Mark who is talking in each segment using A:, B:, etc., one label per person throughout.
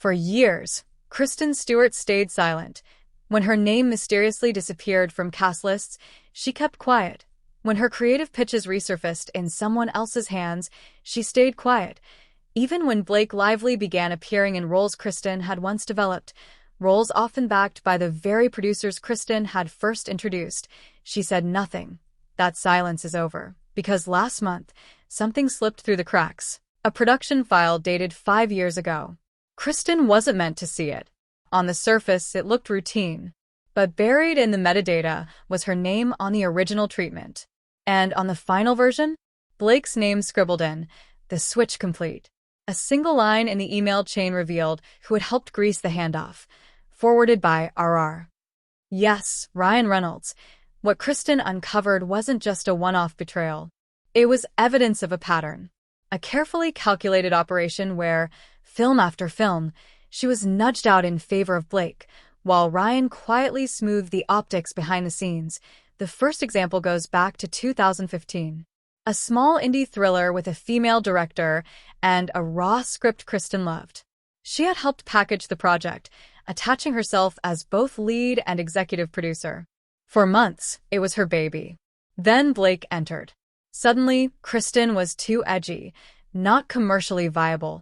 A: For years, Kristen Stewart stayed silent. When her name mysteriously disappeared from cast lists, she kept quiet. When her creative pitches resurfaced in someone else's hands, she stayed quiet. Even when Blake Lively began appearing in roles Kristen had once developed, roles often backed by the very producers Kristen had first introduced, she said nothing. That silence is over, because last month, something slipped through the cracks. A production file dated 5 years ago. Kristen wasn't meant to see it. On the surface, it looked routine. But buried in the metadata was her name on the original treatment. And on the final version, Blake's name scribbled in, the switch complete. A single line in the email chain revealed who had helped grease the handoff. Forwarded by RR. Yes, Ryan Reynolds. What Kristen uncovered wasn't just a one-off betrayal. It was evidence of a pattern. A carefully calculated operation where, film after film, she was nudged out in favor of Blake, while Ryan quietly smoothed the optics behind the scenes. The first example goes back to 2015. A small indie thriller with a female director and a raw script Kristen loved. She had helped package the project, attaching herself as both lead and executive producer. For months, it was her baby. Then Blake entered. Suddenly, Kristen was too edgy, not commercially viable.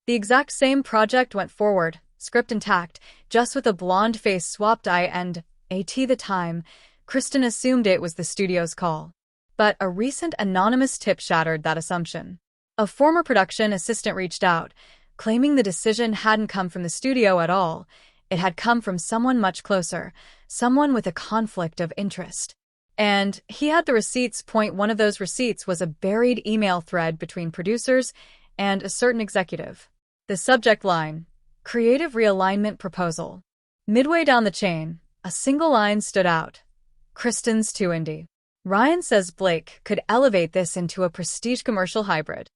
A: The exact same project went forward, script intact, just with a blonde face swapped eye and, at the time, Kristen assumed it was the studio's call. But a recent anonymous tip shattered that assumption. A former production assistant reached out, claiming the decision hadn't come from the studio at all. It had come from someone much closer, someone with a conflict of interest. And he had the receipts. One of those receipts was a buried email thread between producers and a certain executive. The subject line, Creative Realignment Proposal. Midway down the chain, a single line stood out. Kristen's too indie. Ryan says Blake could elevate this into a prestige commercial hybrid.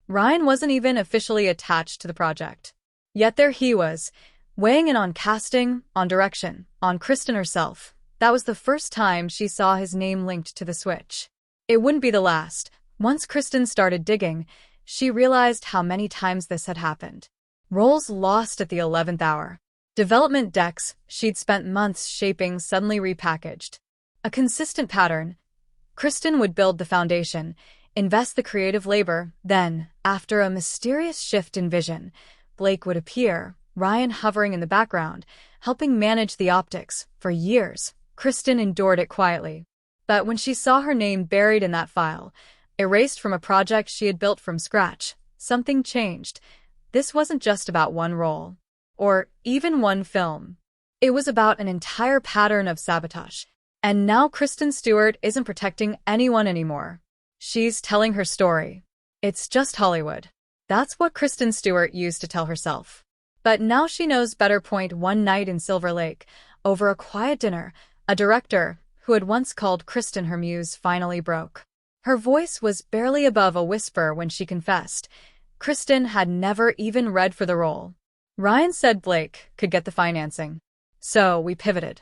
A: Ryan wasn't even officially attached to the project. Yet there he was, weighing in on casting, on direction, on Kristen herself. That was the first time she saw his name linked to the switch. It wouldn't be the last. Once Kristen started digging, she realized how many times this had happened. Roles lost at the 11th hour. Development decks she'd spent months shaping suddenly repackaged. A consistent pattern. Kristen would build the foundation, invest the creative labor, then, after a mysterious shift in vision, Blake would appear, Ryan hovering in the background, helping manage the optics. For years, Kristen endured it quietly. But when she saw her name buried in that file, erased from a project she had built from scratch, something changed. This wasn't just about one role, or even one film. It was about an entire pattern of sabotage. And now Kristen Stewart isn't protecting anyone anymore. She's telling her story. It's just Hollywood. That's what Kristen Stewart used to tell herself. But now she knows better. One night in Silver Lake, over a quiet dinner, a director, who had once called Kristen her muse, finally broke. Her voice was barely above a whisper when she confessed. Kristen had never even read for the role. Ryan said Blake could get the financing. So we pivoted.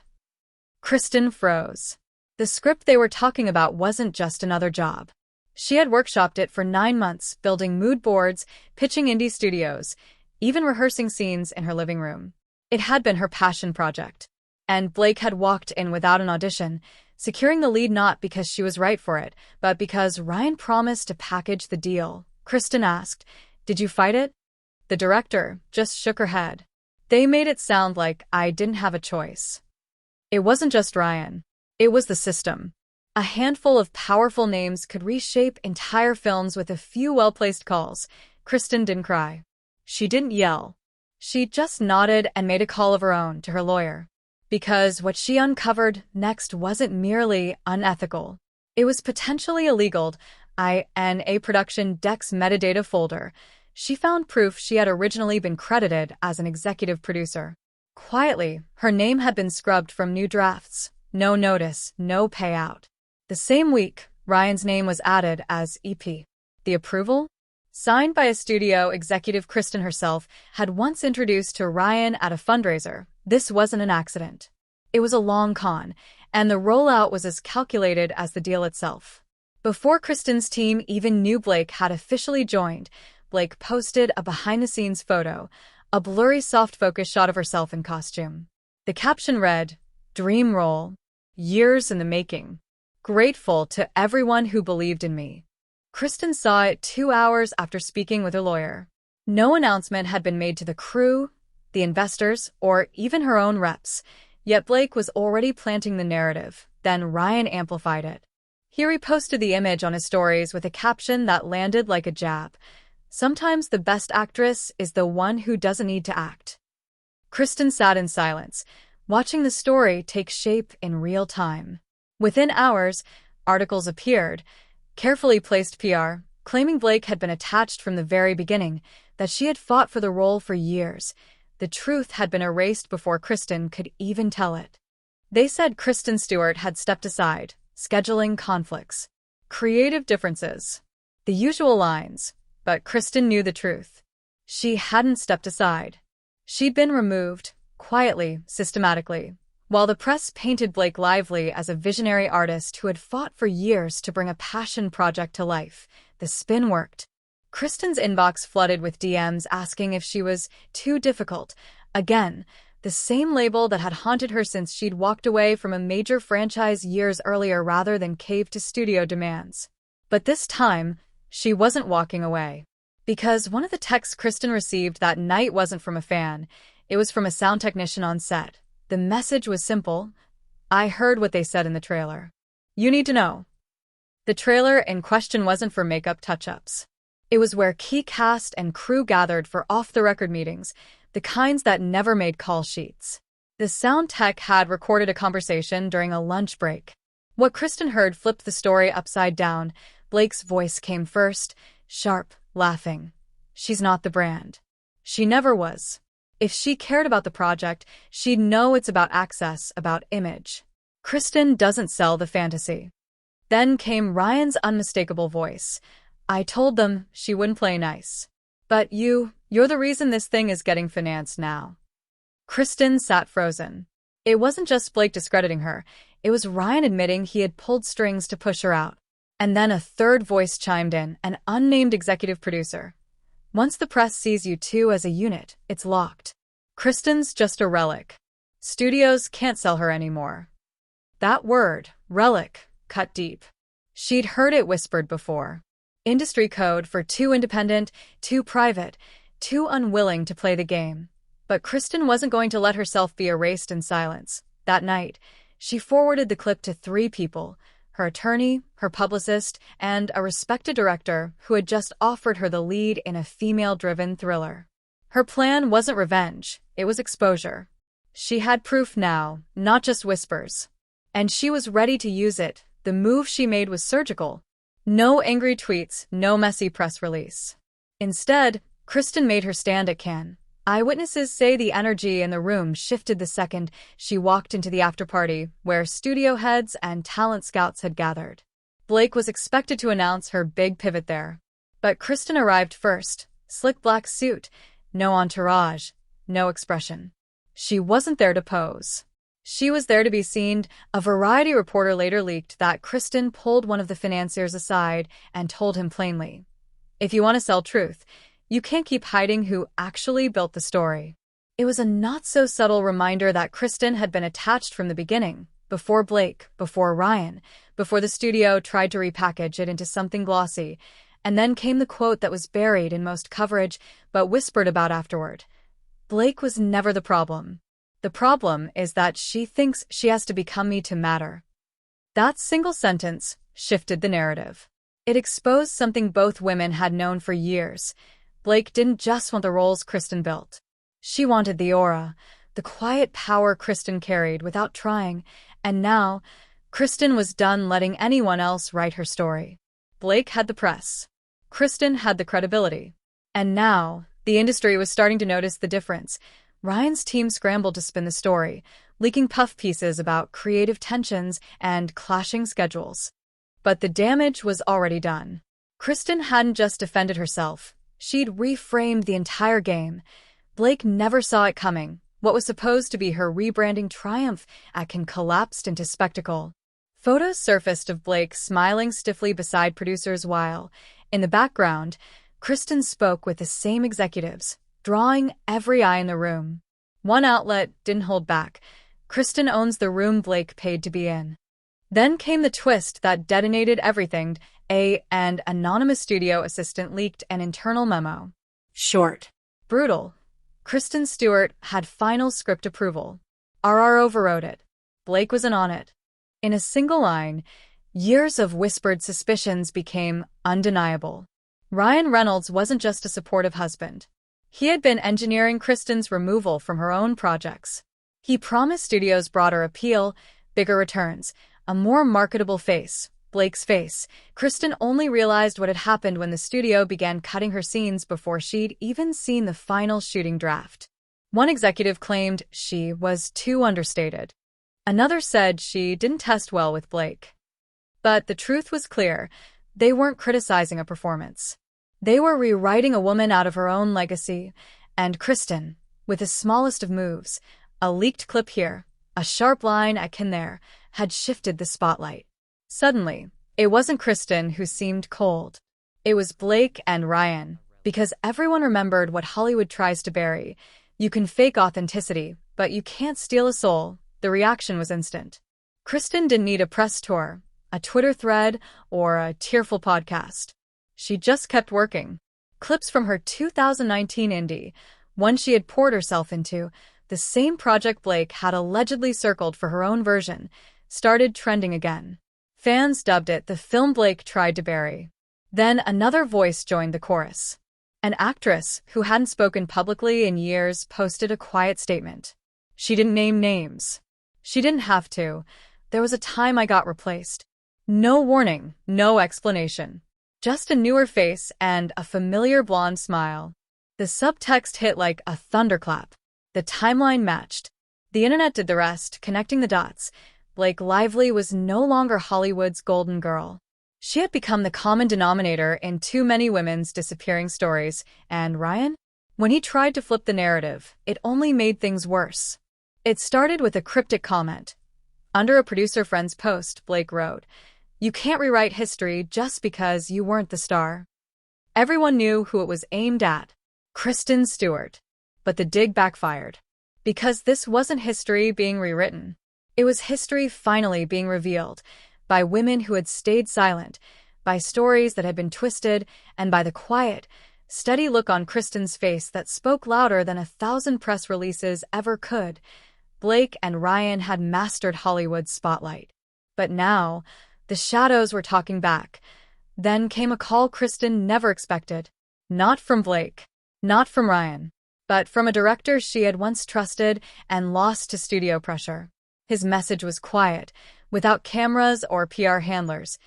A: Kristen froze. The script they were talking about wasn't just another job. She had workshopped it for 9 months, building mood boards, pitching indie studios, even rehearsing scenes in her living room. It had been her passion project. And Blake had walked in without an audition, securing the lead not because she was right for it, but because Ryan promised to package the deal. Kristen asked, "Did you fight it?" The director just shook her head. "They made it sound like I didn't have a choice." It wasn't just Ryan. It was the system. A handful of powerful names could reshape entire films with a few well-placed calls. Kristen didn't cry. She didn't yell. She just nodded and made a call of her own to her lawyer. Because what she uncovered next wasn't merely unethical. It was potentially illegal. In a production deck's metadata folder, she found proof she had originally been credited as an executive producer. Quietly, her name had been scrubbed from new drafts. No notice, no payout. The same week, Ryan's name was added as EP. The approval? Signed by a studio executive Kristen herself had once introduced to Ryan at a fundraiser. This wasn't an accident. It was a long con, and the rollout was as calculated as the deal itself. Before Kristen's team even knew Blake had officially joined, Blake posted a behind-the-scenes photo, a blurry soft focus shot of herself in costume. The caption read, "Dream role. Years in the making. Grateful to everyone who believed in me." Kristen saw it 2 hours after speaking with her lawyer. No announcement had been made to the crew, the investors, or even her own reps, yet Blake was already planting the narrative. Then Ryan amplified it. He reposted the image on his stories with a caption that landed like a jab. "Sometimes the best actress is the one who doesn't need to act." Kristen sat in silence, watching the story take shape in real time. Within hours, articles appeared, carefully placed PR, claiming Blake had been attached from the very beginning, that she had fought for the role for years. The truth had been erased before Kristen could even tell it. They said Kristen Stewart had stepped aside, scheduling conflicts, creative differences, the usual lines, but Kristen knew the truth. She hadn't stepped aside. She'd been removed, quietly, systematically. While the press painted Blake Lively as a visionary artist who had fought for years to bring a passion project to life, the spin worked. Kristen's inbox flooded with DMs asking if she was too difficult. Again, the same label that had haunted her since she'd walked away from a major franchise years earlier rather than cave to studio demands. But this time, she wasn't walking away. Because one of the texts Kristen received that night wasn't from a fan, it was from a sound technician on set. The message was simple. "I heard what they said in the trailer. You need to know." The trailer in question wasn't for makeup touch-ups. It was where key cast and crew gathered for off-the-record meetings, the kinds that never made call sheets. The sound tech had recorded a conversation during a lunch break. What Kristen heard flipped the story upside down. Blake's voice came first, sharp, laughing. "She's not the brand. She never was. If she cared about the project, she'd know it's about access, about image. Kristen doesn't sell the fantasy." Then came Ryan's unmistakable voice. "I told them she wouldn't play nice. But you're the reason this thing is getting financed now." Kristen sat frozen. It wasn't just Blake discrediting her. It was Ryan admitting he had pulled strings to push her out. And then a third voice chimed in, an unnamed executive producer. "Once the press sees you two as a unit, it's locked. Kristen's just a relic. Studios can't sell her anymore." That word, relic, cut deep. She'd heard it whispered before. Industry code for too independent, too private, too unwilling to play the game. But Kristen wasn't going to let herself be erased in silence. That night, she forwarded the clip to 3 people, her attorney, her publicist, and a respected director who had just offered her the lead in a female-driven thriller. Her plan wasn't revenge, it was exposure. She had proof now, not just whispers. And she was ready to use it. The move she made was surgical. No angry tweets, no messy press release. Instead, Kristen made her stand at Cannes. Eyewitnesses say the energy in the room shifted the second she walked into the after-party, where studio heads and talent scouts had gathered. Blake was expected to announce her big pivot there. But Kristen arrived first, slick black suit, no entourage, no expression. She wasn't there to pose. She was there to be seen. A Variety reporter later leaked that Kristen pulled one of the financiers aside and told him plainly, "If you want to sell truth, you can't keep hiding who actually built the story." It was a not-so-subtle reminder that Kristen had been attached from the beginning, before Blake, before Ryan, before the studio tried to repackage it into something glossy. And then came the quote that was buried in most coverage, but whispered about afterward. "Blake was never the problem. The problem is that she thinks she has to become me to matter." That single sentence shifted the narrative. It exposed something both women had known for years. Blake didn't just want the roles Kristen built. She wanted the aura, the quiet power Kristen carried without trying, and now, Kristen was done letting anyone else write her story. Blake had the press. Kristen had the credibility. And now, the industry was starting to notice the difference. Ryan's team scrambled to spin the story, leaking puff pieces about creative tensions and clashing schedules. But the damage was already done. Kristen hadn't just defended herself. She'd reframed the entire game. Blake never saw it coming. What was supposed to be her rebranding triumph at Cannes collapsed into spectacle. Photos surfaced of Blake smiling stiffly beside producers while, in the background, Kristen spoke with the same executives, drawing every eye in the room. One outlet didn't hold back. Kristen owns the room Blake paid to be in. Then came the twist that detonated everything. An anonymous studio assistant leaked an internal memo.
B: Short.
A: Brutal. Kristen Stewart had final script approval. RR overrode it. Blake wasn't on it. In a single line, years of whispered suspicions became undeniable. Ryan Reynolds wasn't just a supportive husband. He had been engineering Kristen's removal from her own projects. He promised studios broader appeal, bigger returns, a more marketable face. Blake's face. Kristen only realized what had happened when the studio began cutting her scenes before she'd even seen the final shooting draft. One executive claimed she was too understated. Another said she didn't test well with Blake. But the truth was clear. They weren't criticizing a performance. They were rewriting a woman out of her own legacy. And Kristen, with the smallest of moves, a leaked clip here, a sharp line at Ken there, had shifted the spotlight. Suddenly, it wasn't Kristen who seemed cold. It was Blake and Ryan, because everyone remembered what Hollywood tries to bury. You can fake authenticity, but you can't steal a soul. The reaction was instant. Kristen didn't need a press tour, a Twitter thread, or a tearful podcast. She just kept working. Clips from her 2019 indie, one she had poured herself into, the same project Blake had allegedly circled for her own version, started trending again. Fans dubbed it the film Blake tried to bury. Then another voice joined the chorus. An actress who hadn't spoken publicly in years posted a quiet statement. She didn't name names. She didn't have to. There was a time I got replaced. No warning, no explanation. Just a newer face and a familiar blonde smile. The subtext hit like a thunderclap. The timeline matched. The internet did the rest, connecting the dots. Blake Lively was no longer Hollywood's golden girl. She had become the common denominator in too many women's disappearing stories, and Ryan? When he tried to flip the narrative, it only made things worse. It started with a cryptic comment. Under a producer friend's post, Blake wrote, "You can't rewrite history just because you weren't the star." Everyone knew who it was aimed at. Kristen Stewart. But the dig backfired. Because this wasn't history being rewritten. It was history finally being revealed, by women who had stayed silent, by stories that had been twisted, and by the quiet, steady look on Kristen's face that spoke louder than 1,000 press releases ever could. Blake and Ryan had mastered Hollywood's spotlight. But now, the shadows were talking back. Then came a call Kristen never expected. Not from Blake, not from Ryan, but from a director she had once trusted and lost to studio pressure. His message was quiet, without cameras or PR handlers.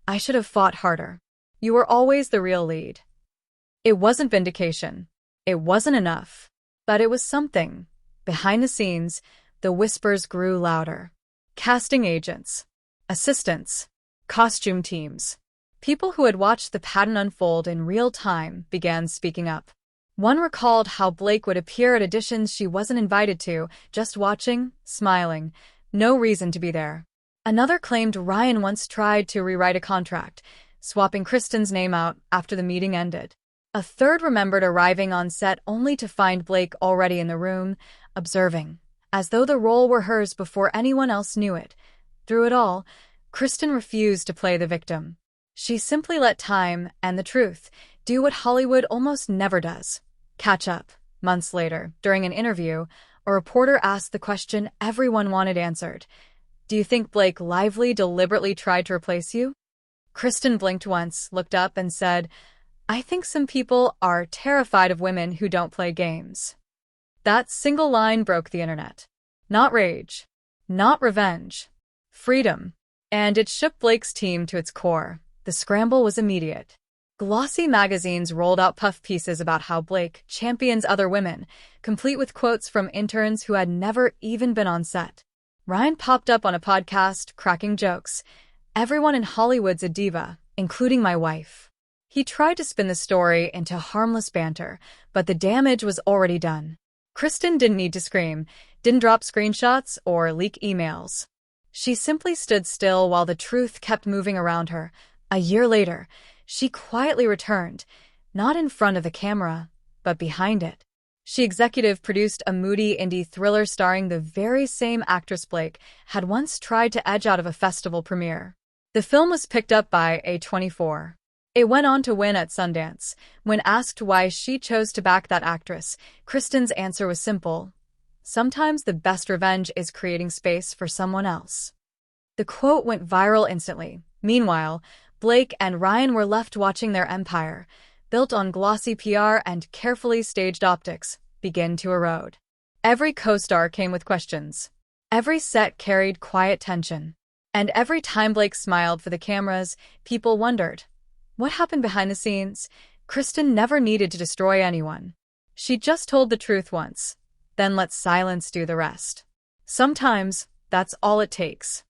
A: "I should have fought harder. You were always the real lead." It wasn't vindication. It wasn't enough. But it was something. Behind the scenes, the whispers grew louder. Casting agents, assistants, costume teams, people who had watched the pattern unfold in real time began speaking up. One recalled how Blake would appear at auditions she wasn't invited to, just watching, smiling, no reason to be there. Another claimed Ryan once tried to rewrite a contract, swapping Kristen's name out after the meeting ended. A third remembered arriving on set only to find Blake already in the room, observing, as though the role were hers before anyone else knew it. Through it all, Kristen refused to play the victim. She simply let time and the truth do what Hollywood almost never does. Catch up. Months later, during an interview, a reporter asked the question everyone wanted answered. "Do you think Blake Lively deliberately tried to replace you?" Kristen blinked once, looked up, and said, "I think some people are terrified of women who don't play games." That single line broke the internet. Not rage. Not revenge. Freedom. And it shook Blake's team to its core. The scramble was immediate. Glossy magazines rolled out puff pieces about how Blake champions other women, complete with quotes from interns who had never even been on set. Ryan popped up on a podcast, cracking jokes. "Everyone in Hollywood's a diva, including my wife." He tried to spin the story into harmless banter, but the damage was already done. Kristen didn't need to scream, didn't drop screenshots or leak emails. She simply stood still while the truth kept moving around her. A year later, she quietly returned, not in front of the camera, but behind it. She executive produced a moody indie thriller starring the very same actress Blake had once tried to edge out of a festival premiere. The film was picked up by A24. It went on to win at Sundance. When asked why she chose to back that actress, Kristen's answer was simple: sometimes the best revenge is creating space for someone else. The quote went viral instantly. Meanwhile, Blake and Ryan were left watching their empire, built on glossy PR and carefully staged optics, begin to erode. Every co-star came with questions. Every set carried quiet tension. And every time Blake smiled for the cameras, people wondered, what happened behind the scenes? Kristen never needed to destroy anyone. She just told the truth once, then let silence do the rest. Sometimes, that's all it takes.